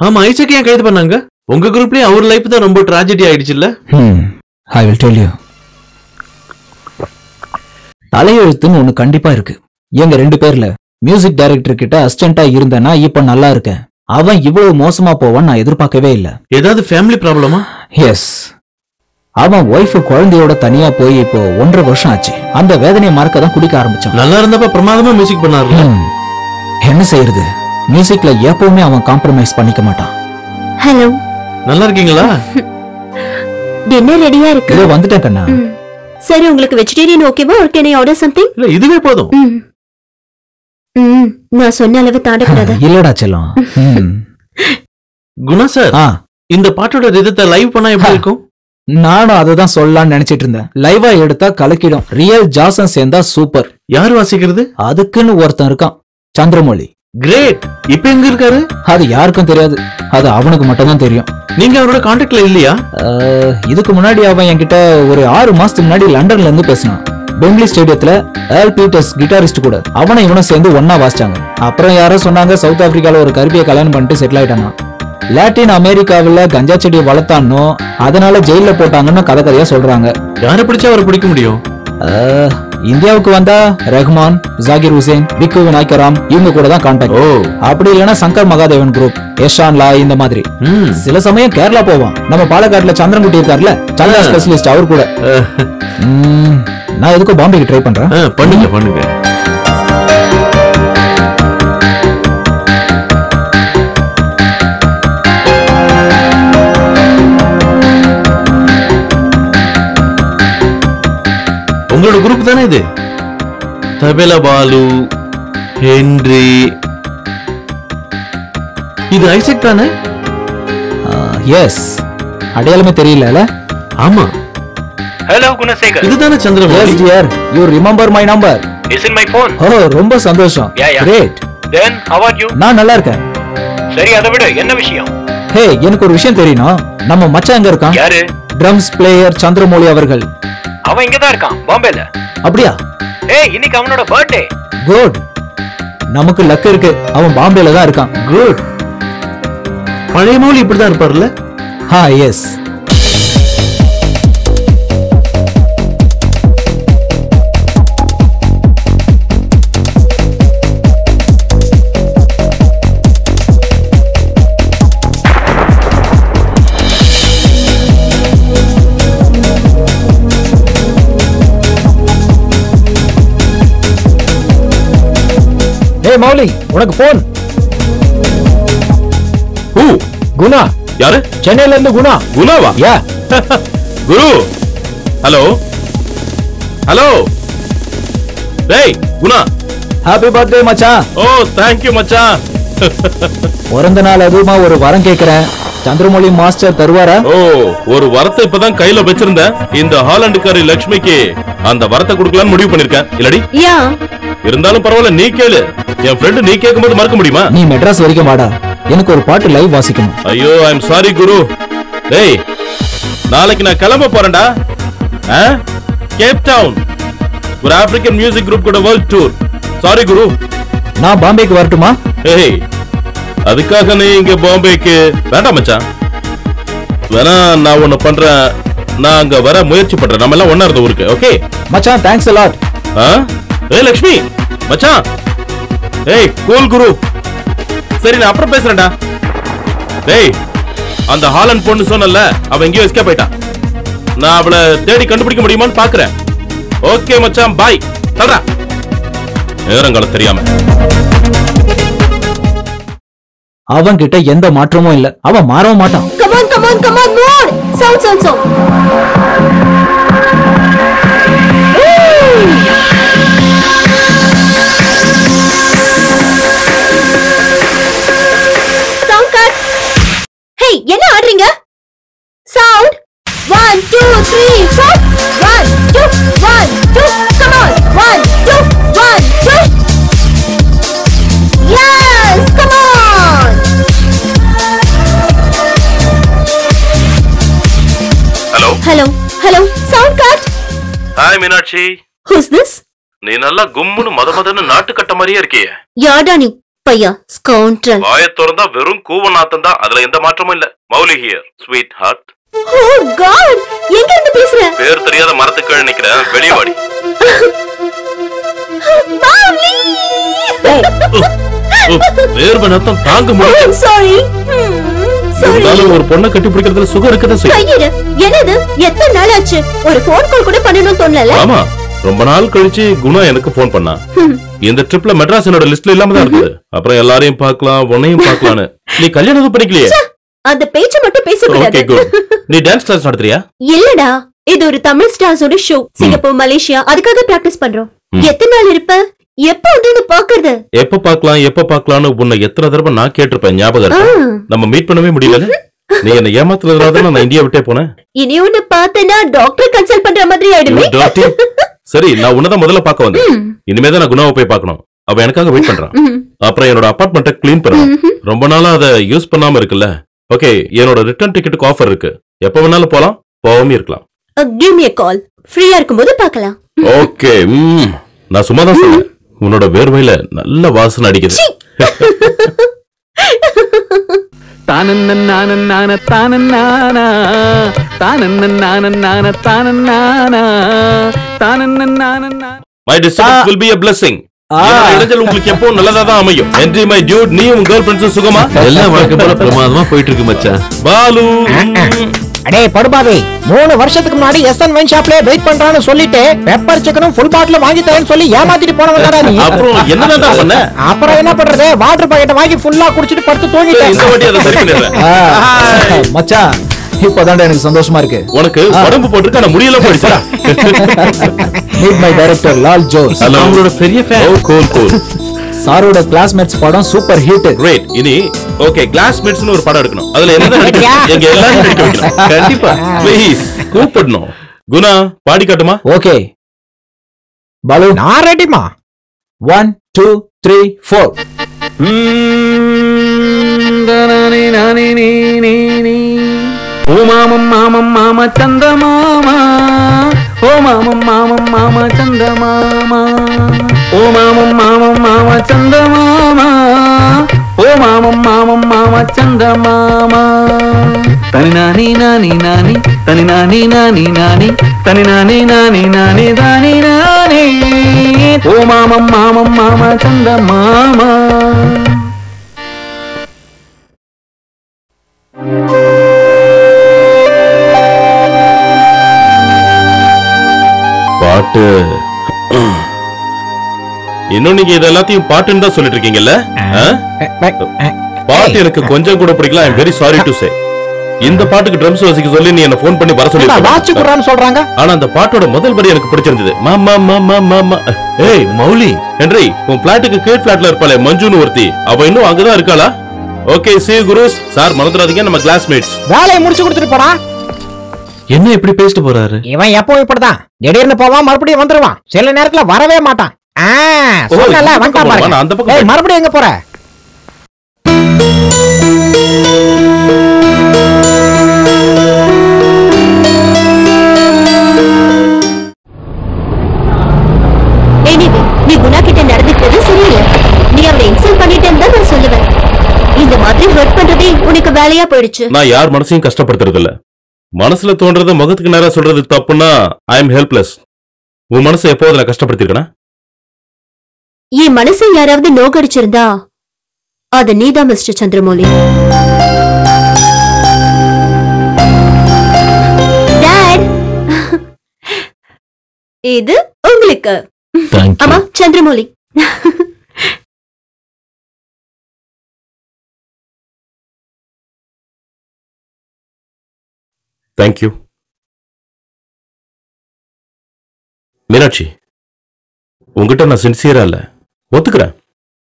ஆமா, ஐசக் ஏன் கைது பண்ணாங்க? உங்க குரூப்லயே அவர் லைஃப் தான் ரொம்ப ட்ராஜடி ஆயிடுச்சுல்ல? I will tell you. தலையெழுத்துன்னு ஒண்ணு கண்டிப்பா இருக்கு. எங்க 2 பேர்ல மியூசிக் டைரக்டர் கிட்ட அசிஸ்டண்டா இருந்தேன்னா இப்ப நல்லா இருக்கேன். அவன் இவ்வளவு மோசமா போவான்னு நான் எதிர்பார்க்கவே இல்ல. ஏதாவது ஃபேமிலி ப்ராப்ளமா? எஸ். அவன் ஒய்ஃப் குழந்தையோட தனியா போய் இப்போ 1.5 வருஷம் ஆச்சு. அந்த வேதனையை மறக்க தான் குடிக்க ஆரம்பிச்சான். நல்லா இருந்தப்ப பிரமாதமா மியூசிக் பண்ணாருல. என்ன செய்யறது, மியூசிக்ல எப்பவுமே அவன் காம்ப்ரமைஸ் பண்ணிக்க மாட்டான். ஹலோ, நல்லா இருக்கீங்களா? டின்னர் ரெடியா இருக்கு. இதோ வந்துட்டேன் கண்ணா. சரி, உங்களுக்கு வெஜிடேரியன் ஓகேவா or can I order something? இல்ல, இதுவே போதும். நான் சொன்ன அளவு தாண்டக்கூடாது. இல்லடா செல்லம். குணா சார், இந்த பாட்டோட ரிதத்தை லைவ் பண்ணா எப்படி இருக்கும்? நானும் அததான் சொல்லலாம்னு நினைச்சிட்டு இருந்தேன். லைவா எடுத்தா கலக்கிடும். ரியல் ஜாசன் சேர்ந்தா சூப்பர். யார் வாசிக்கிறது? அதுக்குன்னு ஒருத்தன் இருக்கான், சந்திரமௌலி. கிரேட். இப்ப எங்க இருக்காரு? அது யாருக்கும் தெரியாது, அது அவனுக்கு மட்டும் தான் தெரியும். நீங்க அவரோட கான்டாக்ட்ல இல்லையா? இதுக்கு முன்னாடி அவன் என்கிட்ட ஒரு 6 மாசத்துக்கு முன்னாடி லண்டன்ல இருந்து பேசினான். பெங்லி ஸ்டேடியத்துல ஆல் பீட்டர்ஸ் கிட்டாரிஸ்ட் கூட அவனை இவனும் சேர்ந்து ஒன்னா வாசிச்சாங்க. அப்புறம் யாரோ சொன்னாங்க சவுத் ஆப்பிரிக்கால ஒரு கருப்பியை கல்யாணம் பண்ணிட்டு செட்டில் ஆயிட்டானா. லாட்டின் அமெரிக்காவில கஞ்சா செடியை வளர்த்தானோ, அதனால ஜெயில போட்டாங்கன்னு கதையா சொல்றாங்க. யாரை பிடிச்சா அவரை பிடிக்க முடியும்? இந்தியாவுக்கு வந்தா ரஹ்மான், ஜாகிர் ஹுசேன், பிக்கு விநாயகராம் இவங்க கூட தான் கான்டாக்ட். அப்படி இல்லைன்னா சங்கர் மகாதேவன் குரூப், யஷான் லா இந்த மாதிரி. சில சமயம் கேரளா போவான். நம்ம பாலக்காட்டுல சந்திரன்குட்டி இருக்காருல, சந்திரா ஸ்பெஷலிஸ்ட், அவர் கூட. நான் எதுக்கும் பாம்பேக்கு ட்ரை பண்றேன். பண்ணுங்க பண்ணுங்க. உங்களோட குரூப் தானே இது? தபேலா பாலு, ஹென்றி, இது ஐசக் தானே? எஸ். அடையாளமே தெரியல. ஆமா. ஹலோ குணசேகர், இதுதானே Chandramouli? Yes dear, you remember my number? Is in my phone. Oh, ரொம்ப சந்தோஷம். Great. Then how are you? நான் நல்லா இருக்கேன். சரி, அதை விட என்ன விஷயம்? ஹே, எனக்கு ஒரு விஷயம் தெரியணும். நம்ம மச்சான் எங்க இருக்கான்? யாரு? ட்ரம்ஸ் பிளேயர் சந்திரமௌலி அவர்கள். அவன் இங்க தான் இருக்கான், பாம்பேல. அப்படியா? ஏய், இன்னைக்கு அவனோட பர்த்டே. குட். நமக்கு லக் இருக்கு, அவன் பாம்பேல தான் இருக்கான். குட். பழைய மௌலி இப்படிதான் இருப்பார்ல? எஸ். மௌலி, உனக்கு போன். குணா. யாரு? சென்னையில இருந்து குணா. குணாவா? யா. குரு. Hello hello. டேய் குணா. ஹாப்பி பர்த்டே மச்சான். ஓ, தேங்க் யூ மச்சான். பிறந்த நாள் அதுமா ஒரு வரம் கேக்குறேன். சந்திரமௌலி மாஸ்டர் தருவாரா? ஓ, ஒரு வரத்தை இப்பதான் கையில வச்சிருந்தேன். இந்த ஹாலண்டுக்காரி லட்சுமிக்கு அந்த வரத்தை கொடுக்கலாம்னு முடிவு பண்ணிருக்கேன். இல்லடி? யா. இருந்தாலும் பரவாயில்ல, நீ கேளு. என் ஃப்ரெண்ட் நீ கேட்கும்போது மறக்க முடியுமா? நீ மெட்ராஸ் வரைக்கும் வாடா, எனக்கு ஒரு பாட்டு லைவ் வாசிக்கணும். ஐயோ, ஐ அம் சாரி குரு. டேய், நாளைக்கு நான் கிளம்ப போறேன்டா. கேப் டவுன் ஒரு ஆப்பிரிக்கன் மியூசிக் குரூப் கூட வேர்ல்ட் டூர். சாரி குரு. நான் பாம்பேக்கு வரட்டுமா? ஏய், அதுக்காக நீ இங்க பாம்பேக்கு வேண்டாம் மச்சான். வேணா நான் ஒண்ணு பண்றேன், நான் அங்க வர முயற்சி பண்றேன். நம்ம எல்லாம் ஒண்ணா இருந்த ஊருக்கு. ஓகே மச்சான், தேங்க்ஸ் a lot. ஏய் லட்சுமி மச்சான். ஏய் கூல் குரு. சரி, நான் அப்புறம் பேசுறேன்டா. டேய், அந்த ஹாலண்ட் பொண்ணு சொன்னல, அவ எங்கேயோ எஸ்கேப் ஆயிட்டா. நான் அவளை தேடி கண்டுபிடிக்க முடியுமான்னு பாக்குறேன். ஓகே மச்சான், பாய். சொல்றா நேரங்கால தெரியாம. அவன் கிட்ட எந்த மாற்றமும் இல்ல, அவன் மாறவும் மாட்டான். Come on, come on, come on, more. Sound. Sound cut. Hey, என்ன ஆடுறீங்க? Sound. 1 2 3 4. 1 2 1 2. Come on. 1 2 1 2. Yes, come on. Hello. Sound cut. Hi Meenakshi. Who's this? நீ நல்லா கும்முன்னு மதமதன்னு நாட்டு கட்ட மாதிரியே இருக்கியே. யாடா நீ? பையா ஸ்கவுண்டர். வாயை திறந்தா வெறும் கூவநாத்தம் தான், அதுல எந்த மாற்றமும் இல்ல. Mouli here, sweet heart. Oh God, எங்க இருந்து பேசுற? பேர் தெரியாத மரத்துக்கு கீழ நிக்கிறேன், வெளிய வாடி. மௌலி. வேர்வை நாத்தம் தாங்க முடியல. சாரி. இருந்தாலும் ஒரு பொண்ணை கட்டி பிடிக்கிறதுல சுகம் இருக்கதான் செய்யும். கையிடு. என்னது? எத்தனை நாள் ஆச்சு? ஒரு ஃபோன் கால் கூட பண்ணணும்னு தோணல. ஆமா, ரொம்ப நாள் கழிச்சு குணா எனக்கு போன் பண்ணா. இந்த ட்ரிப்ல மெட்ராஸ் என்னோட லிஸ்ட்ல இல்லாம தான் இருக்குது. அப்புறம் எல்லாரையும் பார்க்கலாம், உன்னையும் பார்க்கலான்னு. நீ கல்யாணம் எதுவும் பண்ணிக்கலையே? அந்த பேச்ச மட்டும் பேசக்கூடாது. Okay good. நீ டான்ஸ் கிளாஸ் நடத்துறியா? இல்லடா, இது ஒரு தமிழ் ஸ்டார்ஸோட ஷோ. சிங்கப்பூர், மலேசியா, அதுக்காக பிராக்டிஸ் பண்றோம். எத்தனை நாள் இருப்ப? எப்ப வந்து பாக்குறது? எப்ப பார்க்கலாம்னு உன்னை எத்தனை தடவை நான் கேட்டிருப்பேன், ஞாபகம் இருக்கா? நம்ம மீட் பண்ணவே முடியல. நீ என்ன ஏமாத்துறதுனால நான் இந்தியா விட்டே போனேன். இனி ஒன்னு பார்த்தேன்னா டாக்டர் கன்சல்ட் பண்ற மாதிரி ஆயிடுமே. சரி, நான் உன்னதான் முதல்ல பார்க்க வந்தேன். இனிமேதான் நான் குணாவை போய் பார்க்கணும். அவ எனக்காக வெயிட் பண்றான். அப்புறம் என்னோட அபார்ட்மெண்ட்டை கிளீன் பண்ணணும். ரொம்ப நாளா அதை யூஸ் பண்ணாம இருக்குல்ல. ஓகே, என்னோட ரிட்டர்ன் டிக்கெட்டுக்கு ஆஃபர் இருக்கு. எப்ப வேணாலும் போலாம், போகாம இருக்கலாம். Give me a call. ஃப்ரீயா இருக்கும்போது பார்க்கலாம். ஓகே. நான் சும்மா தான் சொன்னேன். உன்னோட வேர்வையில நல்ல வாசனை அடிக்குது. My disturbance will be a blessing. இடைஞ்சல் உங்களுக்கு எப்போ நல்லதா தான் அமையும். Henry my dude, நீ உன் கேர்ள் ஃப்ரெண்ட்ஸ் சுகமா? எல்லாம் வாழ்க்கை போல பிரமாதமா போயிட்டு இருக்கு மச்சான். பாலு, அடே படுபாவி, 3 வருஷத்துக்கு முன்னாடி எஸ்என் வைன் ஷாப்ல வெயிட் பண்றான்னு சொல்லிட்டு பெப்பர் சிக்கனும் ஃபுல் பாட்டில் வாங்கி தரேன்னு சொல்லி ஏமாத்திட்டு போனவங்கடா நீ. அப்புறம் என்னடா பண்ண? அப்புறம் என்ன பண்றது? வாட்டர் பாக்கெட் வாங்கி ஃபுல்லா குடிச்சிட்டு படுத்து தூங்கிட்டேன். இந்த வாட்டி அதை சரி பண்ணிடுறேன். மச்சான், இப்பதான் எனக்கு சந்தோஷமா இருக்கு. உனக்கு உடம்பு போட்டுருக்கு, ஆனா முடியல போயிடுச்சா? Meet my director Lal Jose. அவங்களோட பெரிய ஃபேன். Oh cool cool. சாரோட கிளாஸ்மேட்ஸ் படம் சூப்பர் ஹிட். கிரேட். இனி ஓகே, கிளாஸ்மேட்ஸ்னு ஒரு படம் எடுக்கணும். அதுல என்னதான் நடிக்கணும்? எங்க எல்லாரும் நடிக்க வைக்கணும். கண்டிப்பா. ப்ளீஸ் கூப்பிடணும். குணா பாடி காட்டுமா? ஓகே பாலு, நான் ரெடிமா. 1 2 3 4. ஓ மாமம் மாமம் மாமா சந்த மாமா, ஓ மாமம் மாமம் மாமா சந்த மாமா, ஓ மாமம் மாமம் மாமா சந்த மாமா, ஓ மாமம் மாமம் மாமா சந்த மாமா. தனி நானி நானி நானி, தனி நானி நானி நானி, தனி நானி நானி நானி தானி நானி, ஓ மாமம் மாமம் மாமா சந்த மாமா. பாட்டு இன்னும் நீங்க இது எல்லாத்தையும் பாட்டுன்னு தான் சொல்லிட்டு இருக்கீங்கல்ல? பாட்டு எனக்கு கொஞ்சம் கூட பிடிக்கல. I am very sorry to say. இந்த பாட்டுக்கு ட்ரம்ஸ் வாசிக்க சொல்லி நீ என்ன ஃபோன் பண்ணி வர சொல்லி வாட்ச் குறான்னு சொல்றாங்க. ஆனா அந்த பாட்டோட முதல் வரி எனக்கு பிடிச்சிருந்தது. மாமா மாமா மாமா. ஏய் மௌலி, ஹென்றி, உன் பிளாட்டுக்கு கீழ் பிளாட்ல இருப்பாளே மஞ்சுன்னு ஒருத்தி, அவ இன்னும் அங்கதான் இருக்காளா? ஓகே, see you குருஸ். சார் மறந்துடாதீங்க, நம்ம கிளாஸ்மேட்ஸ். வேலையை முடிச்சு கொடுத்துட்டு போடா. என்ன இப்படி பேசிட்டு போறாரு? இவன் எப்பவும் இப்படிதான், திடீர்னு போவான், மறுபடியும் வந்துருவான். சில நேரத்துல வரவே மாட்டான். சொன்னல வந்துட்டான் பாருங்க. அந்த பக்கம் மறுபடியும் எங்க போற? எனிவே, நீ குணா கிட்ட நடந்துக்கிறது சரியில்லை. நீ அவளை இன்சல்ட் பண்ணிட்டேன்னு தான் நான் சொல்லுவேன். இந்த மாதிரி ஹர்ட் பண்றதே உனக்கு வேலையா போயிடுச்சு. நான் யார் மனசையும் கஷ்டப்படுத்துறது இல்ல. மனசுல தோன்றத முகத்துக்கு நேரா சொல்றது தப்புன்னா ஐ எம் ஹெல்ப்லெஸ். உன் மனசை எப்போது நான் கஷ்டப்படுத்திருக்கேனா? என் மனசை யாராவது நோக்கடிச்சிருந்தா அது நீதான் மிஸ்டர் சந்திரமௌலி. டாட், இது உங்களுக்கு. ஆமா, சந்திரமௌலி. தேங்க்யூ. மீனாட்சி, உங்ககிட்ட நான் சின்சியரா இல்ல, ஒத்துக்கிறேன்.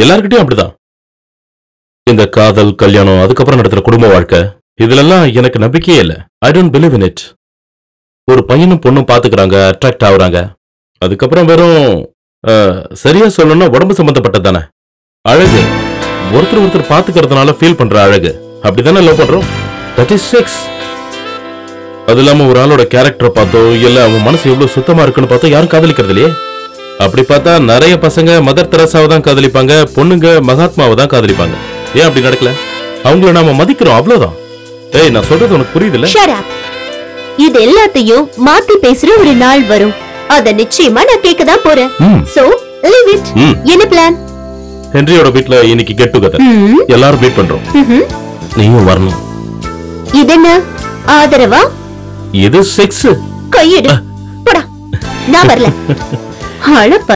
எல்லார்கிட்டயும் அப்படிதான். இந்த காதல், கல்யாணம், அதுக்கப்புறம் நடத்துற குடும்ப வாழ்க்கை, இதுலெல்லாம் எனக்கு நம்பிக்கையே இல்ல. I don't believe in it. ஒரு பையனும் பொண்ணும் பாத்துக்கிறாங்க, அட்ராக்ட் ஆகுறாங்க. அதுக்கப்புறம் வெறும் சரியா சொல்லணும்னா உடம்பு சம்பந்தப்பட்டது தானே அழகு. ஒருத்தர் ஒருத்தர் பாத்துக்கிறதுனால ஃபீல் பண்ற அழகு, அப்படித்தானே லவ் பண்றோம். That is sex. அது இல்லாம ஒரு ஆளோட கேரக்டரை பார்த்தோ இல்ல அவன் மனசு எவ்வளவு சுத்தமா இருக்குன்னு பார்த்தோ யாரும் காதலிக்கிறது இல்லையே. அப்படி பார்த்தா நிறைய பசங்க மதர் தெரசாவை தான் காதலிப்பாங்க, பொண்ணுங்க மகாத்மாவை தான் காதலிப்பாங்க. ஏன் அப்படி நடக்கல? அவங்கள நாம மதிக்கிறோம், அவ்வளவுதான். ஏய், நான் சொல்றது உனக்கு புரியுதுல்ல? Shut up. இது எல்லாத்தையும் மாத்தி பேசுற ஒரு நாள் வரும். அத நிச்சயமா நான் கேட்க தான் போறேன். So leave it. என்ன பிளான்? ஹென்ரியோட வீட்ல இன்னைக்கு கெட் டுகெதர். எல்லாரும் மீட் பண்றோம். நீயும் வரணும். இது என்ன ஆதரவா? இது செக்ஸ். கையெடு. போடா. நான் வரல. அழப்ப